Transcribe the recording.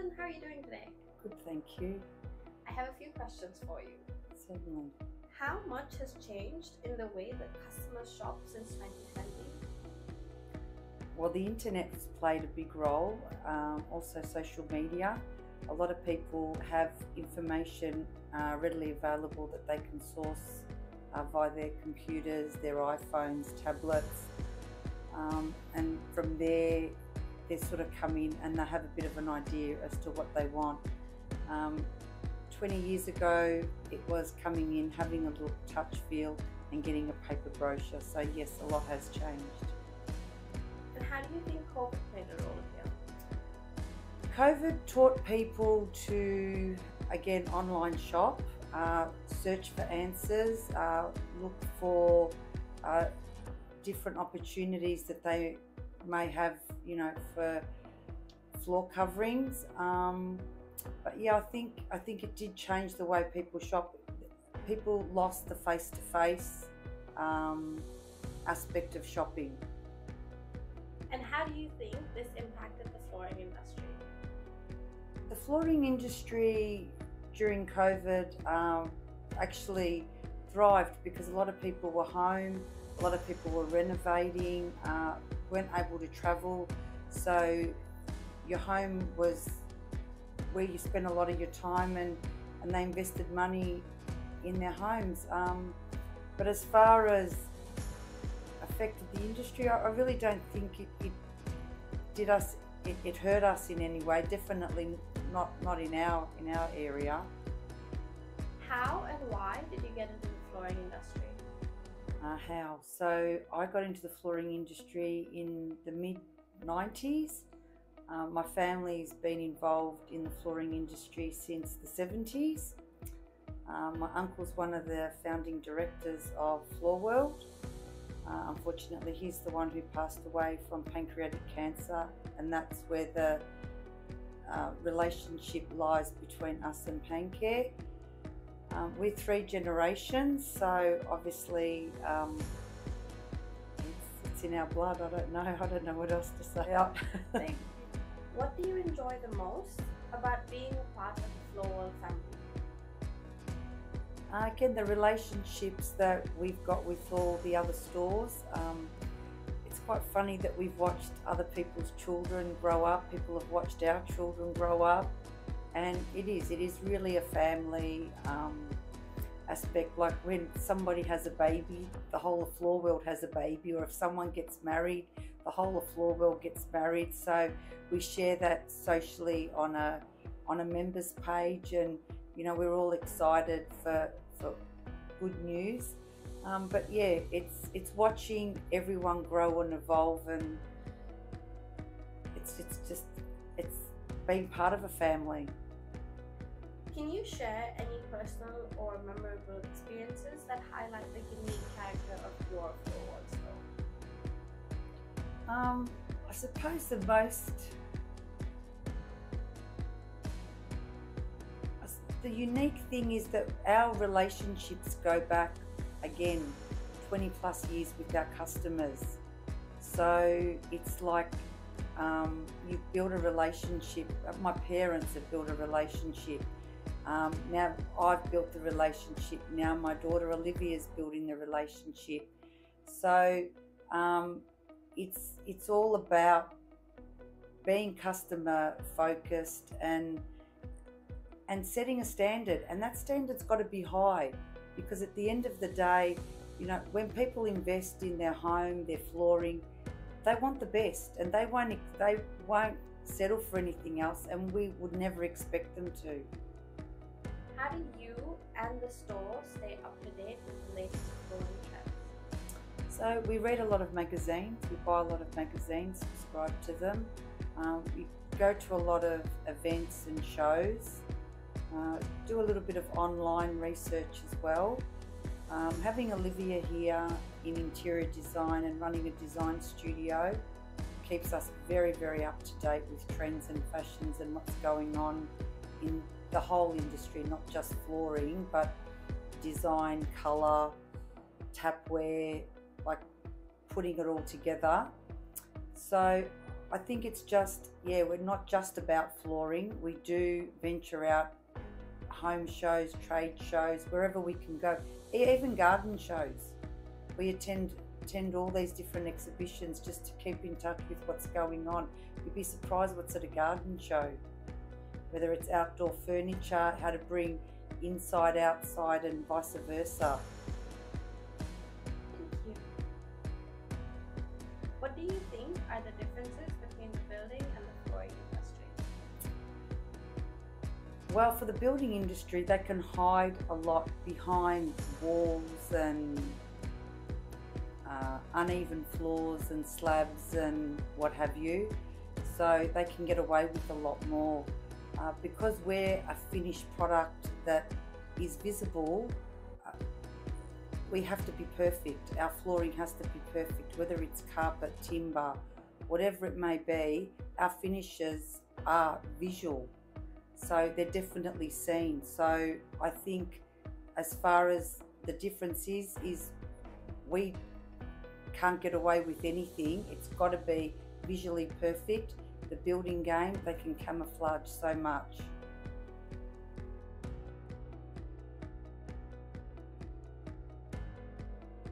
Helen, how are you doing today? Good, thank you. I have a few questions for you. Certainly. How much has changed in the way that customers shop since 2020? Well, the internet's played a big role, also social media. A lot of people have information readily available that they can source via their computers, their iPhones, tablets, and from there they sort of come in and they have a bit of an idea as to what they want. 20 years ago it was coming in, having a little touch feel and getting a paper brochure, so yes, a lot has changed. And how do you think COVID played a role here? COVID taught people to, again, online shop, search for answers, look for different opportunities that they may have, you know, for floor coverings. But yeah, I think it did change the way people shop. People lost the face-to-face aspect of shopping. And how do you think this impacted the flooring industry? The flooring industry during COVID actually thrived because a lot of people were home, a lot of people were renovating, weren't able to travel, so your home was where you spent a lot of your time, and they invested money in their homes. But as far as affected the industry, I really don't think it did us. It hurt us in any way. Definitely not in our area. How and why did you get into the flooring industry? How? So I got into the flooring industry in the mid-90s. My family's been involved in the flooring industry since the 70s. My uncle's one of the founding directors of Floorworld. Unfortunately, he's the one who passed away from pancreatic cancer, and that's where the relationship lies between us and Pancare. We're 3 generations, so obviously it's in our blood. I don't know what else to say. Thank you. What do you enjoy the most about being a part of the Floorworld family? Again, the relationships that we've got with all the other stores. It's quite funny that we've watched other people's children grow up. People have watched our children grow up, and it is really a family aspect. Like when somebody has a baby, the whole of Floorworld has a baby, or if someone gets married, the whole of Floorworld gets married. So we share that socially on a members page, and you know, we're all excited for good news. But yeah, it's watching everyone grow and evolve, and it's being part of a family. Can you share any personal or memorable experiences that highlight the unique character of your Floorworld store? I suppose the unique thing is that our relationships go back, again, 20 plus years with our customers. So it's like you build a relationship. My parents have built a relationship. Now I've built the relationship. Now my daughter Olivia's building the relationship. So it's all about being customer focused and setting a standard, and that standard's got to be high, because at the end of the day, you know, when people invest in their home, their flooring, they want the best, and they won't settle for anything else, and we would never expect them to. How do you and the store stay up to date with the latest flooring trends? So we read a lot of magazines, we buy a lot of magazines, subscribe to them. We go to a lot of events and shows. Do a little bit of online research as well. Having Olivia here in interior design and running a design studio keeps us very, very up to date with trends and fashions and what's going on in the whole industry, not just flooring, but design, colour, tapware, like putting it all together. So I think it's just, yeah, we're not just about flooring. We do venture out, home shows, trade shows, wherever we can go, even garden shows. We attend all these different exhibitions just to keep in touch with what's going on. You'd be surprised what's at a garden show, whether it's outdoor furniture, how to bring inside, outside, and vice versa. Thank you. What do you think are the differences between the building and the flooring industry? Well, for the building industry, they can hide a lot behind walls and uneven floors and slabs and what have you, so they can get away with a lot more. Because we're a finished product that is visible, we have to be perfect. Our flooring has to be perfect, whether it's carpet, timber, whatever it may be. Our finishes are visual, so they're definitely seen. So I think as far as the difference is we can't get away with anything. It's got to be visually perfect. The building game, they can camouflage so much.